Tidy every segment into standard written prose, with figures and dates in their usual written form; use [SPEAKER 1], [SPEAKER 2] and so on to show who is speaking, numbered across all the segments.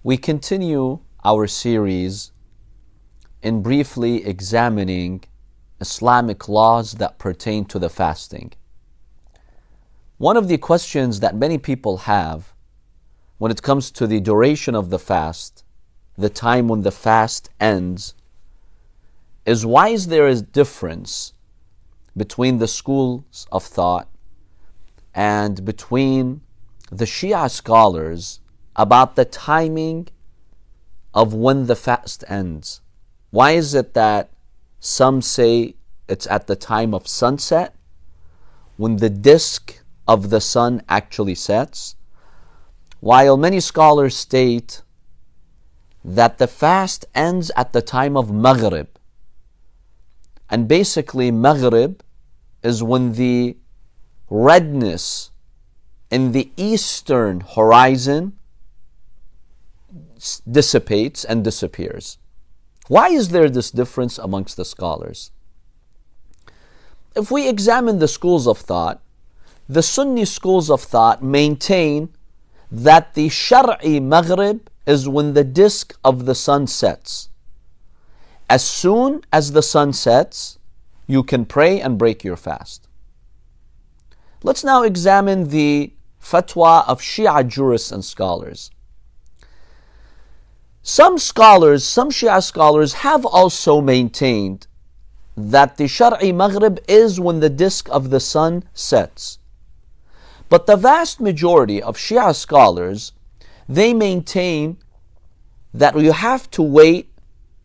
[SPEAKER 1] We continue our series in briefly examining Islamic laws that pertain to the fasting. One of the questions that many people have when it comes to the duration of the fast, the time when the fast ends, is why is there a difference between the schools of thought and between the Shia scholars about the timing of when the fast ends? Why is it that some say it's at the time of sunset, when the disk of the sun actually sets, while many scholars state that the fast ends at the time of Maghrib? And basically Maghrib is when the redness in the eastern horizon dissipates and disappears. Why is there this difference amongst the scholars? If we examine the schools of thought, the Sunni schools of thought maintain that the Shar'i Maghrib is when the disk of the sun sets. As soon as the sun sets, you can pray and break your fast. Let's now examine the fatwa of Shia jurists and scholars. Some Shia scholars have also maintained that the Shar'i Maghrib is when the disk of the sun sets. But the vast majority of Shia scholars, they maintain that you have to wait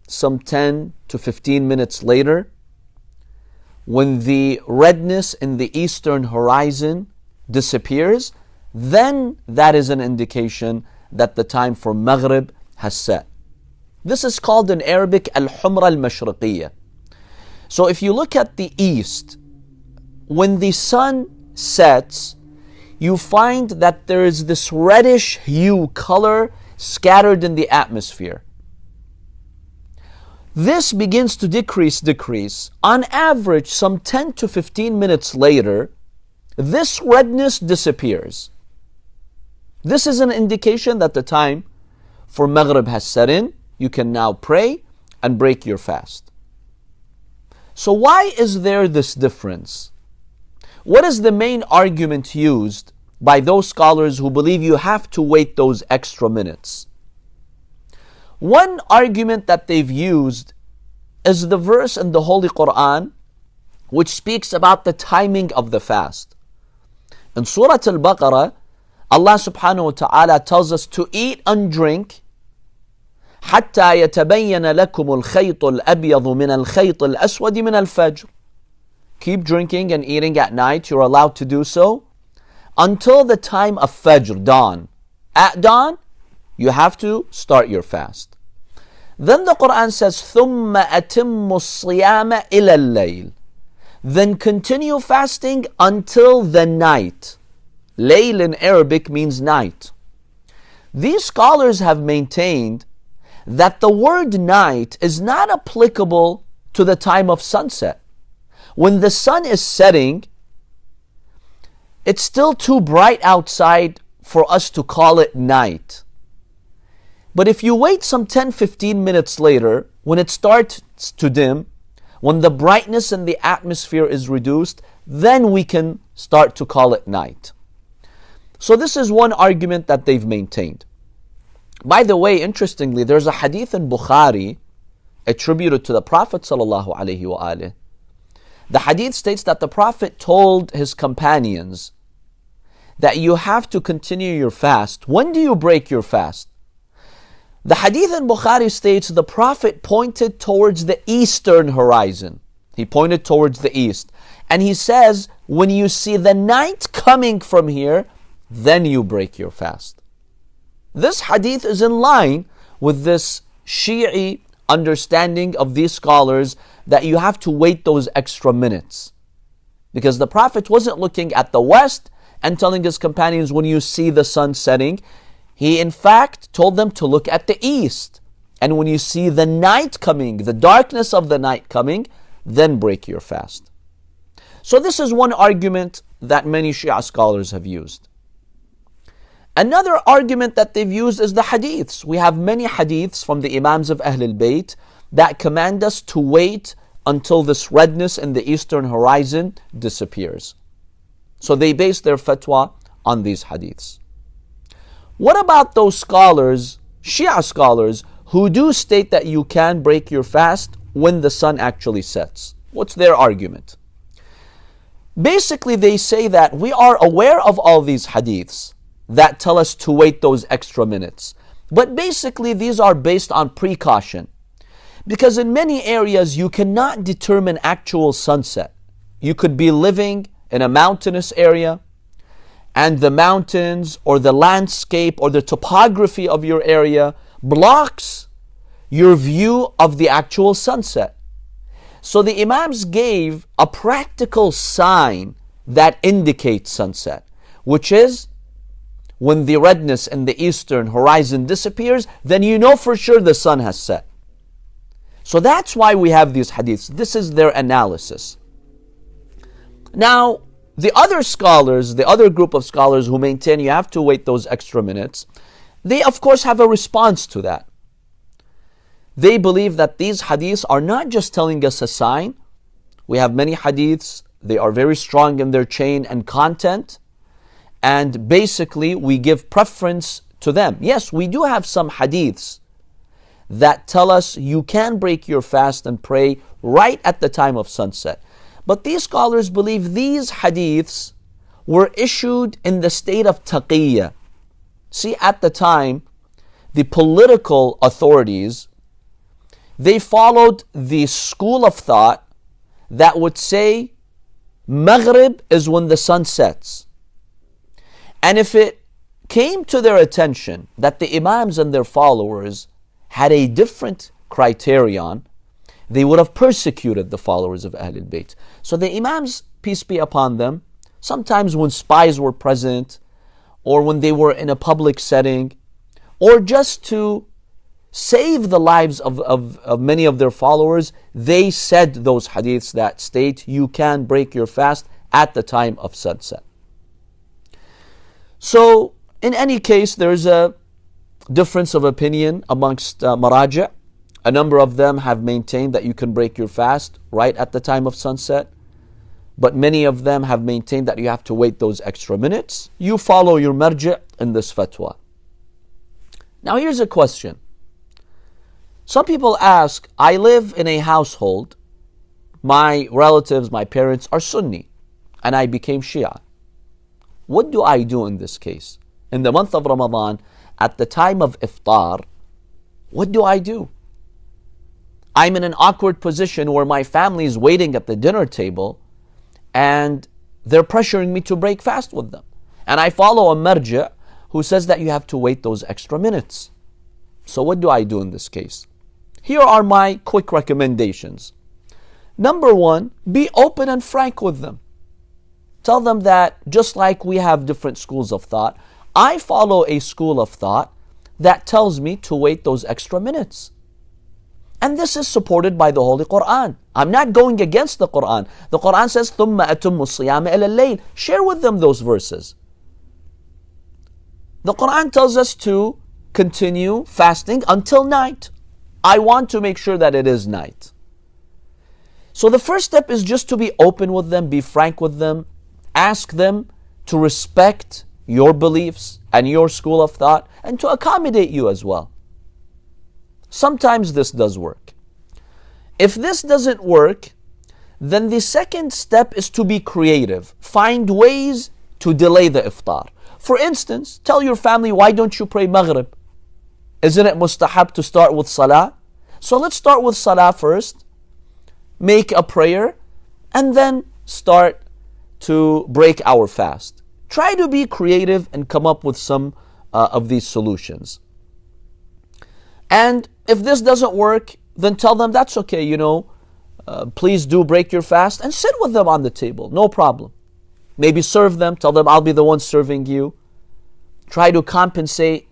[SPEAKER 1] some 10 to 15 minutes later when the redness in the eastern horizon disappears. Then that is an indication that the time for Maghrib has set. This is called in Arabic al-Humra al-Mashriqiyya. So if you look at the east, when the sun sets, you find that there is this reddish hue color scattered in the atmosphere. This begins to decrease. On average, some 10 to 15 minutes later, this redness disappears. This is an indication that the time for Maghrib has set in. You can now pray and break your fast. So why is there this difference? What is the main argument used by those scholars who believe you have to wait those extra minutes? One argument that they've used is the verse in the Holy Quran which speaks about the timing of the fast. In Surah Al-Baqarah, Allah subhanahu wa ta'ala tells us to eat and drink حتى يتبين لكم الخيط الأبيض من الخيط الأسود من الفجر. Keep drinking and eating at night. You're allowed to do so until the time of Fajr, dawn. At dawn, you have to start your fast. Then the Quran says, ثُمَّ أَتِمُّ الصِّيَامَ إِلَى اللَّيْلِ. Then continue fasting until the night. Layl in Arabic means night. These scholars have maintained that the word night is not applicable to the time of sunset. When the sun is setting, it's still too bright outside for us to call it night. But if you wait some 10-15 minutes later, when it starts to dim, when the brightness in the atmosphere is reduced, then we can start to call it night. So this is one argument that they've maintained. By the way, interestingly, there's a hadith in Bukhari attributed to the Prophet ﷺ. The hadith states that the Prophet told his companions that you have to continue your fast. When do you break your fast? The hadith in Bukhari states the Prophet pointed towards the eastern horizon. He pointed towards the east. And he says, when you see the night coming from here, then you break your fast. This hadith is in line with this Shi'i understanding of these scholars that you have to wait those extra minutes. Because the Prophet wasn't looking at the west and telling his companions when you see the sun setting. He in fact told them to look at the east. And when you see the night coming, the darkness of the night coming, then break your fast. So this is one argument that many Shia scholars have used. Another argument that they've used is the hadiths. We have many hadiths from the Imams of Ahlul Bayt that command us to wait until this redness in the eastern horizon disappears. So they base their fatwa on these hadiths. What about those scholars, Shia scholars, who do state that you can break your fast when the sun actually sets? What's their argument? Basically, they say that we are aware of all these hadiths that tell us to wait those extra minutes. But basically, these are based on precaution. Because in many areas, you cannot determine actual sunset. You could be living in a mountainous area, and the mountains or the landscape or the topography of your area blocks your view of the actual sunset. So the Imams gave a practical sign that indicates sunset, which is when the redness in the eastern horizon disappears, then you know for sure the sun has set. So that's why we have these hadiths. This is their analysis. Now, the other scholars, the other group of scholars who maintain you have to wait those extra minutes, they of course have a response to that. They believe that these hadiths are not just telling us a sign. We have many hadiths, they are very strong in their chain and content, and basically we give preference to them. Yes, we do have some hadiths that tell us you can break your fast and pray right at the time of sunset. But these scholars believe these hadiths were issued in the state of Taqiyya. See, at the time, the political authorities, they followed the school of thought that would say Maghrib is when the sun sets. And if it came to their attention that the Imams and their followers had a different criterion, they would have persecuted the followers of Ahlul Bayt. So the Imams, peace be upon them, sometimes when spies were present, or when they were in a public setting, or just to save the lives of many of their followers, they said those hadiths that state you can break your fast at the time of sunset. So, in any case, there's a difference of opinion amongst Marja. A number of them have maintained that you can break your fast right at the time of sunset. But many of them have maintained that you have to wait those extra minutes. You follow your Marja in this fatwa. Now here's a question. Some people ask, I live in a household, my relatives, my parents are Sunni, and I became Shia. What do I do in this case? In the month of Ramadan, at the time of Iftar, what do I do? I'm in an awkward position where my family is waiting at the dinner table and they're pressuring me to break fast with them. And I follow a Marja who says that you have to wait those extra minutes. So what do I do in this case? Here are my quick recommendations. Number one, be open and frank with them. Tell them that just like we have different schools of thought, I follow a school of thought that tells me to wait those extra minutes. And this is supported by the Holy Quran. I'm not going against the Quran. The Quran says, ثُمَّ أَتُمُّ الصِّيَامَ إِلَى اللَّيْلِ. Share with them those verses. The Quran tells us to continue fasting until night. I want to make sure that it is night. So the first step is just to be open with them, be frank with them, ask them to respect your beliefs and your school of thought and to accommodate you as well. Sometimes this does work. If this doesn't work, then the second step is to be creative. Find ways to delay the iftar. For instance, tell your family, why don't you pray Maghrib? Isn't it mustahab to start with salah? So let's start with salah first, make a prayer, and then start to break our fast. Try to be creative and come up with some of these solutions. And if this doesn't work, then tell them that's okay, please do break your fast and sit with them on the table, no problem. Maybe serve them, tell them I'll be the one serving you. Try to compensate,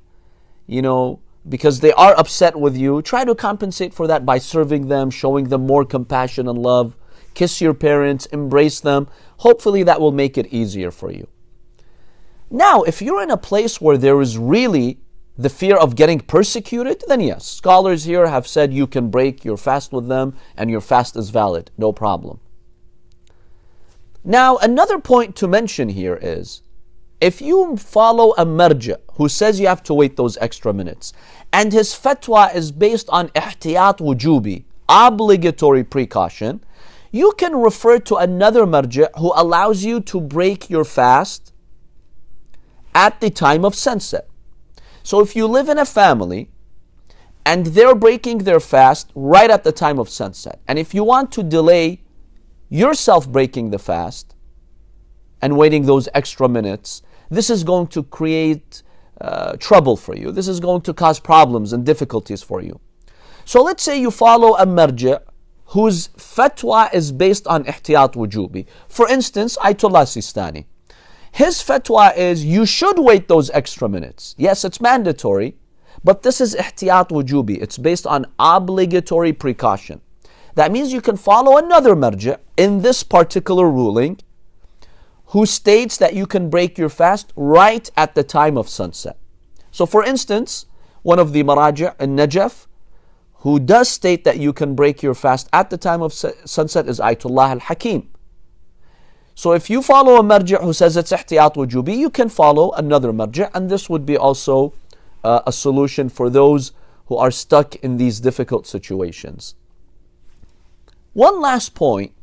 [SPEAKER 1] because they are upset with you. Try to compensate for that by serving them, showing them more compassion and love. Kiss your parents, embrace them. Hopefully that will make it easier for you. Now, if you're in a place where there is really the fear of getting persecuted, then yes, scholars here have said you can break your fast with them and your fast is valid, no problem. Now, another point to mention here is, if you follow a marja who says you have to wait those extra minutes, and his fatwa is based on ihtiyat wujubi, obligatory precaution, you can refer to another marja who allows you to break your fast at the time of sunset. So if you live in a family and they're breaking their fast right at the time of sunset, and if you want to delay yourself breaking the fast and waiting those extra minutes, this is going to create trouble for you. This is going to cause problems and difficulties for you. So let's say you follow a marja whose fatwa is based on ihtiyat wujubi. For instance, Ayatollah Sistani. His fatwa is you should wait those extra minutes. Yes, it's mandatory, but this is ihtiyat wujubi. It's based on obligatory precaution. That means you can follow another marja in this particular ruling who states that you can break your fast right at the time of sunset. So for instance, one of the Marja in Najaf who does state that you can break your fast at the time of sunset is Ayatollah al-Hakim. So if you follow a marja who says it's ihtiyat wujubi, you can follow another marja, and this would be also a solution for those who are stuck in these difficult situations. One last point,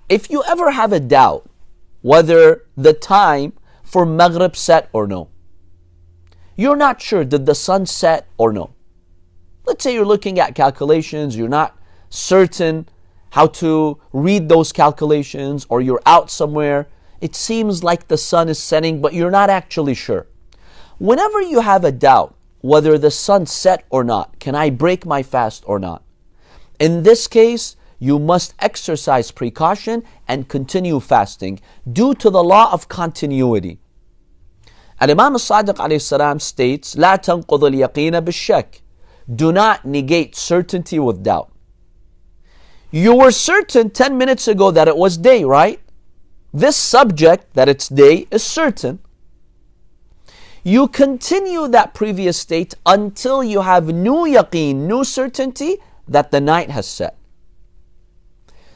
[SPEAKER 1] if you ever have a doubt whether the time for Maghrib set or no, you're not sure, did the sun set or no? Let's say you're looking at calculations, you're not certain how to read those calculations, or you're out somewhere, it seems like the sun is setting, but you're not actually sure. Whenever you have a doubt whether the sun set or not, can I break my fast or not? In this case, you must exercise precaution and continue fasting due to the law of continuity. Al-Imam al-Sadiq alayhi salam states, لا تنقض اليقين بالشك. Do not negate certainty with doubt. You were certain 10 minutes ago that it was day, right? This subject, that it's day, is certain. You continue that previous state until you have new yaqeen, new certainty that the night has set.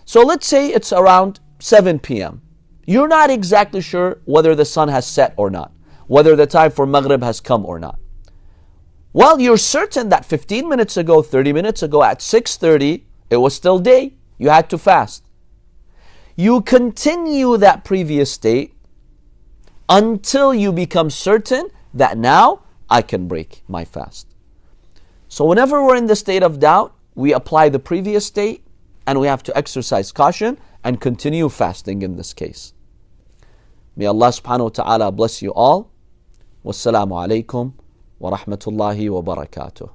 [SPEAKER 1] So let's say it's around 7 p.m. You're not exactly sure whether the sun has set or not, whether the time for Maghrib has come or not. Well, you're certain that 15 minutes ago, 30 minutes ago, at 6:30, it was still day. You had to fast. You continue that previous state until you become certain that now I can break my fast. So whenever we're in the state of doubt, we apply the previous state and we have to exercise caution and continue fasting in this case. May Allah subhanahu wa ta'ala bless you all. Wassalamu alaikum wa rahmatullahi wa barakatuh.